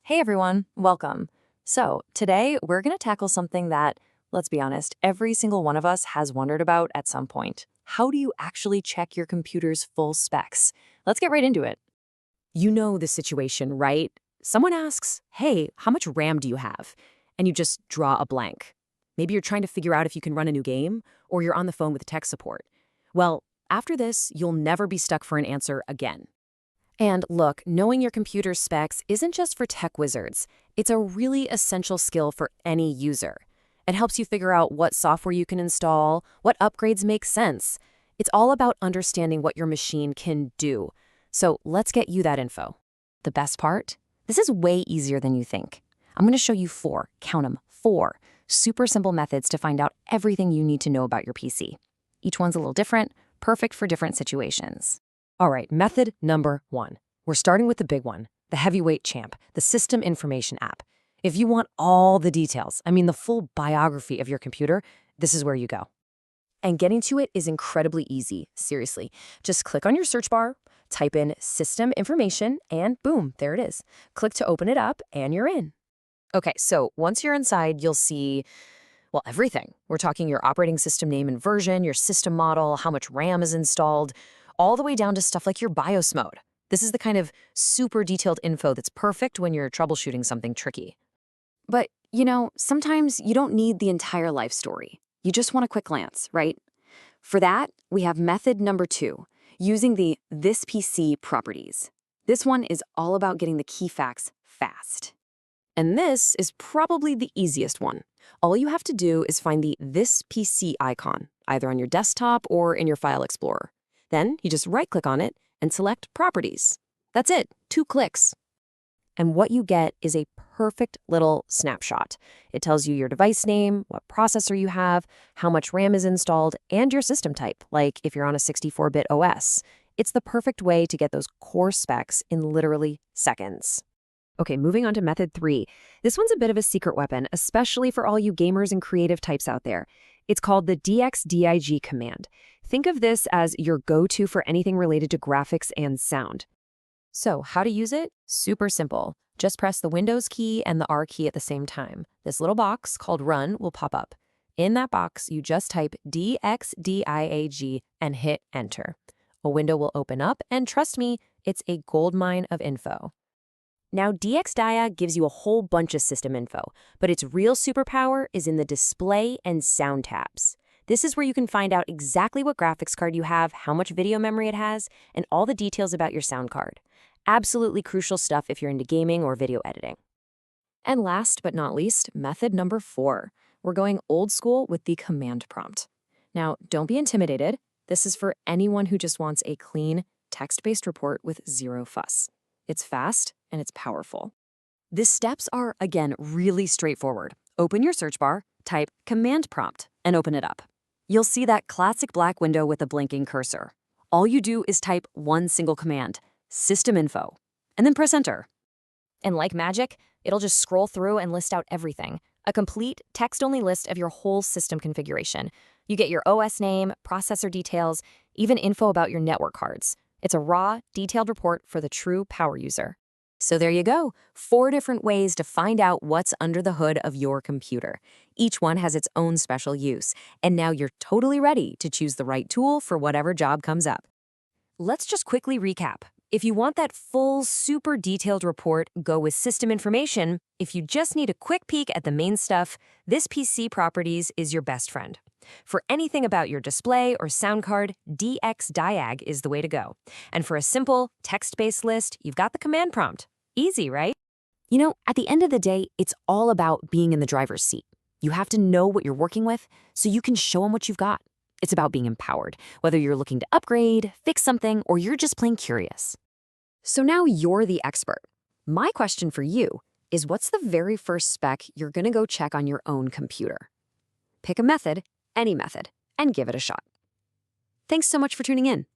Hey everyone, welcome. So, today we're going to tackle something that, let's be honest, every single one of us has wondered about at some point. How do you actually check your computer's full specs? Let's get right into it. You know the situation, right? Someone asks, hey, how much RAM do you have? And you just draw a blank. Maybe you're trying to figure out if you can run a new game, or you're on the phone with tech support. Well, after this, you'll never be stuck for an answer again. And look, knowing your computer's specs isn't just for tech wizards. It's a really essential skill for any user. It helps you figure out what software you can install, what upgrades make sense. It's all about understanding what your machine can do. So let's get you that info. The best part? This is way easier than you think. I'm going to show you count them, four super simple methods to find out everything you need to know about your PC. Each one's a little different, perfect for different situations. All right, method number one. We're starting with the big one, the heavyweight champ, the System Information app. If you want all the details, the full biography of your computer, this is where you go. And getting to it is incredibly easy, seriously. Just click on your search bar, type in System Information, and boom, there it is. Click to open it up, and you're in. Okay, so once you're inside, you'll see, well, everything. We're talking your operating system name and version, your system model, how much RAM is installed, all the way down to stuff like your BIOS mode. This is the kind of super detailed info that's perfect when you're troubleshooting something tricky. But, sometimes you don't need the entire life story. You just want a quick glance, right? For that, we have method number two, using the This PC properties. This one is all about getting the key facts fast. And this is probably the easiest one. All you have to do is find the This PC icon, either on your desktop or in your File Explorer. Then you just right-click on it and select Properties. That's it, 2 clicks. And what you get is a perfect little snapshot. It tells you your device name, what processor you have, how much RAM is installed, and your system type, like if you're on a 64-bit OS. It's the perfect way to get those core specs in literally seconds. Okay, moving on to method 3. This one's a bit of a secret weapon, especially for all you gamers and creative types out there. It's called the DXDIG command. Think of this as your go-to for anything related to graphics and sound. So, how to use it? Super simple. Just press the Windows key and the R key at the same time. This little box called Run will pop up. In that box, you just type DXDIAG and hit Enter. A window will open up, and trust me, it's a goldmine of info. Now, DXDIA gives you a whole bunch of system info, but its real superpower is in the display and sound tabs. This is where you can find out exactly what graphics card you have, how much video memory it has, and all the details about your sound card. Absolutely crucial stuff if you're into gaming or video editing. And last but not least, method number 4. We're going old school with the command prompt. Now, don't be intimidated. This is for anyone who just wants a clean, text-based report with zero fuss. It's fast and it's powerful. The steps are, again, really straightforward. Open your search bar, type command prompt, and open it up. You'll see that classic black window with a blinking cursor. All you do is type one single command, system info, and then press enter. And like magic, it'll just scroll through and list out everything. A complete text-only list of your whole system configuration. You get your OS name, processor details, even info about your network cards. It's a raw, detailed report for the true power user. So there you go, 4 different ways to find out what's under the hood of your computer. Each one has its own special use, and now you're totally ready to choose the right tool for whatever job comes up. Let's just quickly recap. If you want that full, super detailed report, go with System Information. If you just need a quick peek at the main stuff, this PC Properties is your best friend. For anything about your display or sound card, DXDIAG is the way to go. And for a simple, text-based list, you've got the command prompt. Easy, right? At the end of the day, it's all about being in the driver's seat. You have to know what you're working with so you can show them what you've got. It's about being empowered, whether you're looking to upgrade, fix something, or you're just plain curious. So now you're the expert. My question for you is, what's the very first spec you're going to go check on your own computer? Pick a method, any method, and give it a shot. Thanks so much for tuning in.